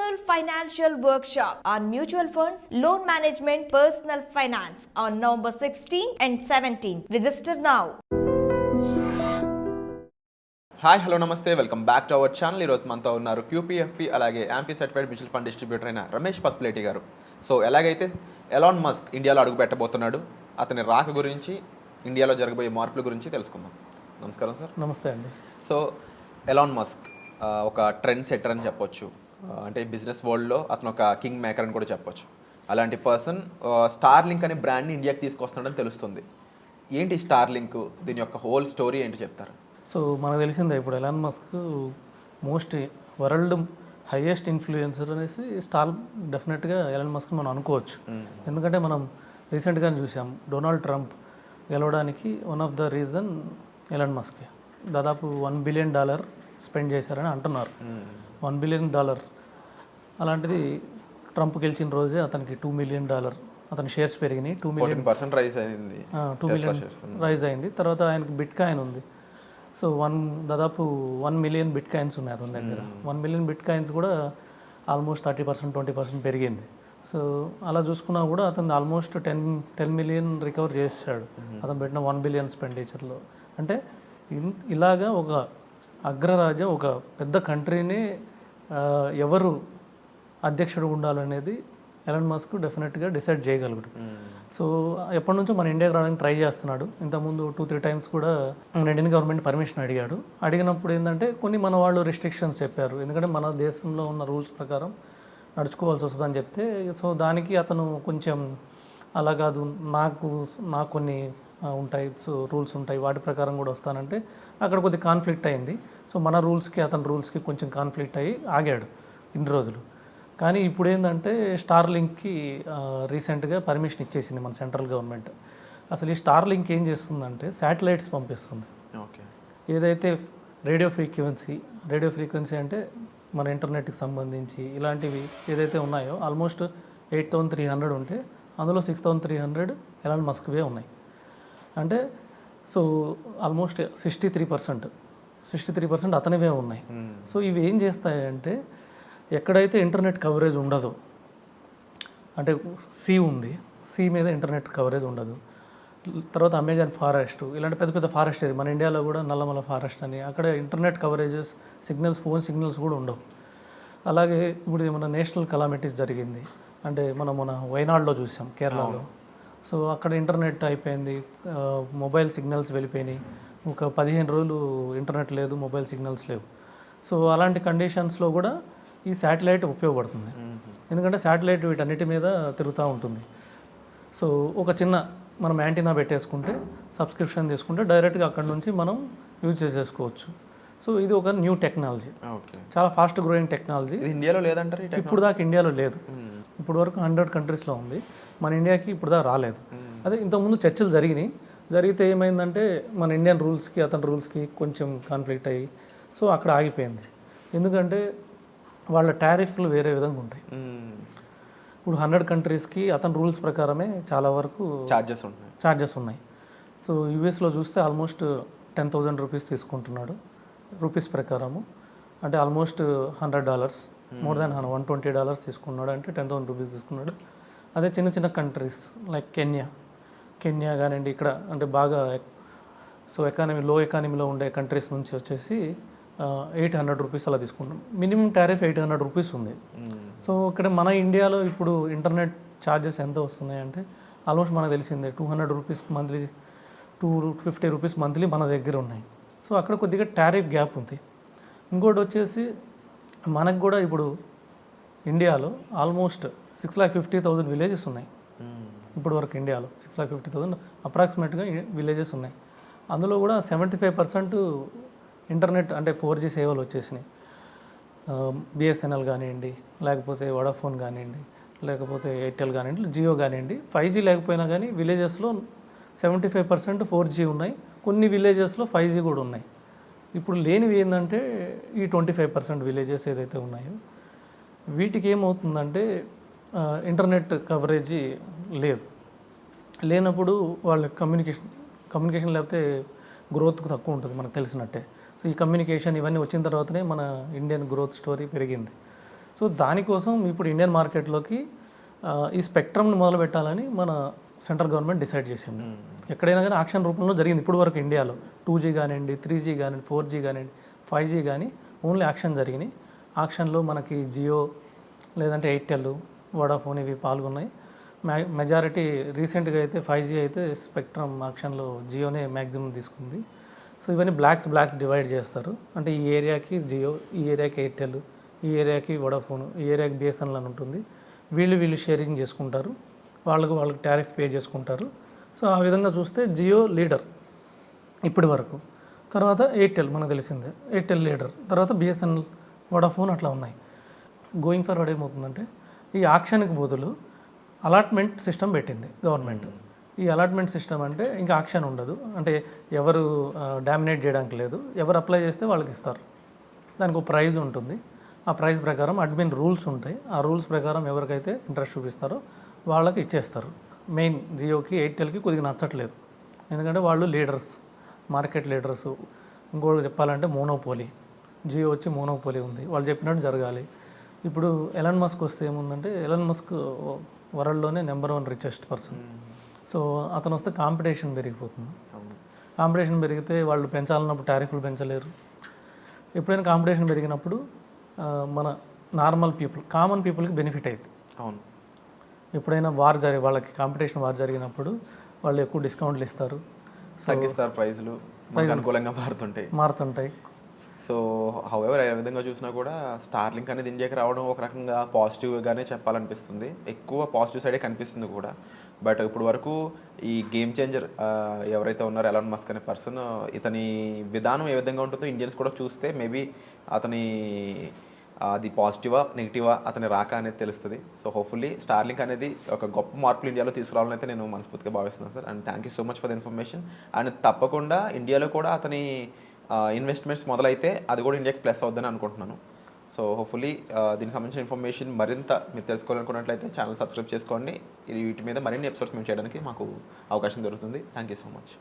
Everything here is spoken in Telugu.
Annual Financial Workshop on Mutual Funds, Loan Management, Personal Finance on November 16 and 17. Register now. Hi hello నమస్తే welcome back to our channel. ఈరోజు మనతో ఉన్నారు QPFP అలాగే AMFI certified mutual fund distributor అయిన రమేష్ పసుపులేటి గారు. సో ఎలాగైతే ఎలాన్ మస్క్ ఇండియాలో అడుగు పెట్టబోతున్నాడు, అతని రాక గురించి, ఇండియాలో జరగబోయే మార్పుల గురించి తెలుసుకుందాం. నమస్కారం సార్. నమస్తే అండి. సో ఎలాన్ మస్క్ ఒక ట్రెండ్ సెట్టర్ అని చెప్పొచ్చు. అంటే బిజినెస్ వరల్డ్లో అతను ఒక కింగ్ మేకర్ అని కూడా చెప్పొచ్చు. అలాంటి పర్సన్ స్టార్లింక్ అనే బ్రాండ్ని ఇండియాకి తీసుకొస్తున్నాడని తెలుస్తుంది. ఏంటి స్టార్లింక్, దీని యొక్క హోల్ స్టోరీ ఏంటి చెప్తారు? సో మనకు తెలిసిందే, ఇప్పుడు Elon Musk most world highest influencer అనేసి డెఫినెట్గా ఎలాన్ మస్క్ మనం అనుకోవచ్చు. ఎందుకంటే మనం రీసెంట్గా చూసాం, డొనాల్డ్ ట్రంప్ గెలవడానికి one of the reason Elon Musk. దాదాపు $1 బిలియన్ స్పెండ్ చేశారని అంటున్నారు. $1 బిలియన్. అలాంటిది ట్రంప్ గెలిచిన రోజే అతనికి $2 మిలియన్ అతని షేర్స్ పెరిగినాయి. 2 మిలియన్ రైజ్ అయింది. తర్వాత ఆయనకి బిట్ కాయిన్ ఉంది. సో దాదాపు 1 మిలియన్ బిట్ కాయిన్స్ ఉన్నాయి అతని దగ్గర. 1 మిలియన్ బిట్ కాయిన్స్ కూడా ఆల్మోస్ట్ 30%, 20% పెరిగింది. సో అలా చూసుకున్నా కూడా అతను ఆల్మోస్ట్ 10 మిలియన్ రికవర్ చేశాడు అతను పెట్టిన 1 బిలియన్ స్పెండిచర్లో. అంటే ఇలాగా ఒక అగ్రరాజ్యం, ఒక పెద్ద కంట్రీని ఎవరు అధ్యక్షుడు ఉండాలనేది ఎలాన్ మస్క్ డెఫినెట్గా డిసైడ్ చేయగలుగుతాడు. సో ఎప్పటి నుంచో మన ఇండియాకి రావడానికి ట్రై చేస్తున్నాడు. ఇంతకుముందు 2-3 టైమ్స్ కూడా మన ఇండియన్ గవర్నమెంట్ పర్మిషన్ అడిగినప్పుడు ఏంటంటే కొన్ని మన వాళ్ళు రిస్ట్రిక్షన్స్ చెప్పారు. ఎందుకంటే మన దేశంలో ఉన్న రూల్స్ ప్రకారం నడుచుకోవాల్సి వస్తుందని చెప్తే, సో దానికి అతను కొంచెం అలా కాదు, నాకు కొన్ని ఉంటాయి, సో రూల్స్ ఉంటాయి, వాటి ప్రకారం కూడా వస్తానంటే అక్కడ కొద్ది కాన్ఫ్లిక్ట్ అయింది. సో మన రూల్స్కి అతని రూల్స్కి కొంచెం కాన్ఫ్లిక్ట్ అయ్యి ఆగాడు ఇన్ని రోజులు. కానీ ఇప్పుడు ఏంటంటే స్టార్లింక్కి రీసెంట్గా పర్మిషన్ ఇచ్చేసింది మన సెంట్రల్ గవర్నమెంట్. అసలు ఈ స్టార్లింక్ ఏం చేస్తుందంటే శాటిలైట్స్ పంపిస్తుంది. ఓకే. ఏదైతే రేడియో ఫ్రీక్వెన్సీ అంటే మన ఇంటర్నెట్కి సంబంధించి ఇలాంటివి ఏదైతే ఉన్నాయో ఆల్మోస్ట్ 8,300 ఉంటే అందులో 6,300 ఎలాన్ మస్క్వే ఉన్నాయి. అంటే సో ఆల్మోస్ట్ 63% అతనివే ఉన్నాయి. సో ఇవి ఏం చేస్తాయంటే ఎక్కడైతే ఇంటర్నెట్ కవరేజ్ ఉండదో, అంటే సీ ఉంది, సీ మీద ఇంటర్నెట్ కవరేజ్ ఉండదు. తర్వాత అమెజాన్ ఫారెస్ట్, ఇలాంటి పెద్ద పెద్ద ఫారెస్ట్ ఏరియా, మన ఇండియాలో కూడా నల్లమల ఫారెస్ట్ అని, అక్కడ internet coverages, signals, phone signals కూడా ఉండవు. అలాగే ఇప్పుడు మన నేషనల్ కలామిటీస్ జరిగింది, అంటే మన వైనాడులో చూసాం, కేరళలో. సో అక్కడ ఇంటర్నెట్ అయిపోయింది, మొబైల్ సిగ్నల్స్ వెళ్ళిపోయినాయి. ఒక 15 రోజులు ఇంటర్నెట్ లేదు, మొబైల్ సిగ్నల్స్ లేవు. సో అలాంటి కండిషన్స్లో కూడా ఈ శాటిలైట్ ఉపయోగపడుతుంది. ఎందుకంటే శాటిలైట్ వీటన్నిటి మీద తిరుగుతూ ఉంటుంది. సో ఒక చిన్న మనం యాంటీనా పెట్టేసుకుంటే, సబ్స్క్రిప్షన్ తీసుకుంటే డైరెక్ట్గా అక్కడ నుంచి మనం యూజ్ చేసేసుకోవచ్చు. సో ఇది ఒక న్యూ టెక్నాలజీ, చాలా ఫాస్ట్ గ్రోయింగ్ టెక్నాలజీ. ఇండియాలో లేదంటారు, ఇప్పుడు దాకా ఇండియాలో లేదు. ఇప్పుడు వరకు 100 కంట్రీస్లో ఉంది, మన ఇండియాకి ఇప్పుడు దాకా రాలేదు. అదే ఇంతకుముందు చర్చలు జరిగితే ఏమైందంటే మన ఇండియన్ రూల్స్కి అతని రూల్స్కి కొంచెం కాన్ఫ్లిక్ట్ అయ్యి సో అక్కడ ఆగిపోయింది. ఎందుకంటే వాళ్ళ టారిఫ్లు వేరే విధంగా ఉంటాయి. ఇప్పుడు 100 కంట్రీస్కి అతని రూల్స్ ప్రకారమే చాలా వరకు ఛార్జెస్ ఉన్నాయి. సో యూఎస్లో చూస్తే ఆల్మోస్ట్ 10,000 రూపీస్ తీసుకుంటున్నాడు రూపీస్ ప్రకారము. అంటే ఆల్మోస్ట్ $100, మోర్ దాన్ $120 తీసుకున్నాడు, అంటే 10,000 రూపీస్ తీసుకున్నాడు. అదే చిన్న చిన్న కంట్రీస్ లైక్ కెన్యా కానివ్వండి, ఇక్కడ అంటే బాగా సో లో ఎకానమీలో ఉండే కంట్రీస్ నుంచి వచ్చేసి 800 రూపీస్ అలా తీసుకుంటాం. మినిమం టారిఫ్ 800 రూపీస్ ఉంది. సో ఇక్కడ మన ఇండియాలో ఇప్పుడు ఇంటర్నెట్ ఛార్జెస్ ఎంత వస్తున్నాయి అంటే ఆల్మోస్ట్ మనకు తెలిసిందే, 200 రూపీస్ మంత్లీ, 250 రూపీస్ మంత్లీ మన దగ్గర ఉన్నాయి. సో అక్కడ కొద్దిగా టారిఫ్ గ్యాప్ ఉంది. ఇంకోటి వచ్చేసి మనకు కూడా ఇప్పుడు ఇండియాలో ఆల్మోస్ట్ 650,000 విలేజెస్ ఉన్నాయి. ఇప్పుడు వరకు ఇండియాలో 650,000 అప్రాక్సిమేట్గా విలేజెస్ ఉన్నాయి. అందులో కూడా 75% ఇంటర్నెట్ అంటే 4G సేవలు వచ్చేసినాయి. బిఎస్ఎన్ఎల్ కానివ్వండి, లేకపోతే వడాఫోన్ కానివ్వండి, లేకపోతే ఎయిర్టెల్ కానివ్వండి, జియో కానివ్వండి, 5G లేకపోయినా కానీ విలేజెస్లో 75% 4G ఉన్నాయి. కొన్ని విలేజెస్లో 5G కూడా ఉన్నాయి. ఇప్పుడు లేనివి ఏంటంటే ఈ 25% విలేజెస్ ఏదైతే ఉన్నాయో వీటికి ఏమవుతుందంటే ఇంటర్నెట్ కవరేజీ లేనప్పుడు వాళ్ళ కమ్యూనికేషన్ లేకపోతే గ్రోత్ తక్కువ ఉంటుంది, మనకు తెలిసినట్టే. సో ఈ కమ్యూనికేషన్ ఇవన్నీ వచ్చిన తర్వాతనే మన ఇండియన్ గ్రోత్ స్టోరీ పెరిగింది. సో దానికోసం ఇప్పుడు ఇండియన్ మార్కెట్లోకి ఈ స్పెక్ట్రమ్ని మొదలు పెట్టాలని మన సెంట్రల్ గవర్నమెంట్ డిసైడ్ చేసింది. ఎక్కడైనా కానీ ఆక్షన్ రూపంలో జరిగింది ఇప్పుడు వరకు ఇండియాలో. 2G కానివ్వండి, 3G కానివ్వండి, 4G కానివ్వండి, 5G కానీ ఓన్లీ ఆక్షన్ జరిగినాయి. ఆక్షన్లో మనకి జియో లేదంటే ఎయిర్టెల్, వోడాఫోన్ ఇవి పాల్గొన్నాయి. మెజారిటీ రీసెంట్గా అయితే 5G అయితే స్పెక్ట్రమ్ ఆక్షన్లో జియోనే మ్యాక్సిమం తీసుకుంది. సో ఇవన్నీ బ్లాక్స్ డివైడ్ చేస్తారు. అంటే ఈ ఏరియాకి జియో, ఈ ఏరియాకి ఎయిర్టెల్, ఈ ఏరియాకి వోడాఫోన్, ఈ ఏరియాకి బిఎస్ఎన్ఎల్ అని ఉంటుంది. వీళ్ళు షేరింగ్ చేసుకుంటారు, వాళ్ళకి టారిఫ్ పే చేసుకుంటారు. సో ఆ విధంగా చూస్తే జియో లీడర్ ఇప్పటి వరకు. తర్వాత ఎయిర్టెల్ మనకు తెలిసిందే, ఎయిర్టెల్ లీడర్. తర్వాత బిఎస్ఎన్ఎల్, వోడాఫోన్ అట్లా ఉన్నాయి. గోయింగ్ ఫార్వర్డ్ ఏమవుతుందంటే ఈ ఆక్షన్కి బదులు అలాట్మెంట్ సిస్టమ్ పెట్టింది గవర్నమెంట్. ఈ అలాట్మెంట్ సిస్టమ్ అంటే ఇంకా ఆక్షన్ ఉండదు, అంటే ఎవరు డామినేట్ చేయడానికి లేదు, ఎవరు అప్లై చేస్తే వాళ్ళకి ఇస్తారు. దానికి ఒక ప్రైజ్ ఉంటుంది. ఆ ప్రైస్ ప్రకారం అడ్మిన్ రూల్స్ ఉంటాయి. ఆ రూల్స్ ప్రకారం ఎవరికైతే ఇంట్రెస్ట్ చూపిస్తారో వాళ్ళకి ఇచ్చేస్తారు. మెయిన్ జియోకి, ఎయిర్టెల్కి కొద్దిగా నచ్చట్లేదు, ఎందుకంటే వాళ్ళు లీడర్స్, మార్కెట్ లీడర్స్. ఇంకోటి చెప్పాలంటే మోనోపోలీ. జియో వచ్చి మోనోపోలీ ఉంది, వాళ్ళు చెప్పినట్టు జరగాలి. ఇప్పుడు ఎలాన్ మస్క్ వస్తే ఏముందంటే, ఎలాన్ మస్క్ వరల్డ్లోనే నెంబర్ 1 రిచెస్ట్ పర్సన్. సో అతను వస్తే కాంపిటీషన్ పెరిగిపోతుంది. కాంపిటీషన్ పెరిగితే వాళ్ళు పెంచాలన్నప్పుడు టారిఫ్లు పెంచలేరు. ఎప్పుడైనా కాంపిటీషన్ పెరిగినప్పుడు మన నార్మల్ పీపుల్, కామన్ పీపుల్కి బెనిఫిట్ అవుతుంది. అవును. ఎప్పుడైనా వాళ్ళకి కాంపిటీషన్ వార్ జరిగినప్పుడు వాళ్ళు ఎక్కువ డిస్కౌంట్లు ఇస్తారు, తగ్గిస్తారు, ప్రైజులు అనుకూలంగా మారుతుంటాయి. సో హౌఎవర్ ఏ విధంగా చూసినా కూడా స్టార్లింక్ అనేది ఇండియాకి రావడం ఒక రకంగా పాజిటివ్గానే చెప్పాలనిపిస్తుంది. ఎక్కువ పాజిటివ్ సైడే కనిపిస్తుంది కూడా. బట్ ఇప్పుడు వరకు ఈ గేమ్ చేంజర్ ఎవరైతే ఉన్నారో ఎలాన్ మస్క్ అనే పర్సన్, ఇతని విధానం ఏ విధంగా ఉంటుందో ఇండియన్స్ కూడా చూస్తే మేబీ అతని అది పాజిటివా నెగిటివా అతని రాక అనేది తెలుస్తుంది. సో హోప్ఫుల్లీ స్టార్లింక్ అనేది ఒక గొప్ప మార్పులు ఇండియాలో తీసుకురావాలని అయితే నేను మనస్ఫూర్తిగా భావిస్తున్నాను sir. And thank you so much for the information. And తప్పకుండా ఇండియాలో కూడా అతని ఇన్వెస్ట్మెంట్స్ మొదలైతే అది కూడా ఇండియాకి ప్లస్ అవుద్దని అనుకుంటున్నాను. సో హోప్ఫుల్లీ దీనికి సంబంధించిన ఇన్ఫర్మేషన్ మరింత మీరు తెలుసుకోవాలనుకున్నట్లయితే ఛానల్ సబ్స్క్రైబ్ చేసుకోండి. వీటి మీద మరిన్ని ఎపిసోడ్స్ మేము చేయడానికి మాకు అవకాశం దొరుకుతుంది. Thank you so much.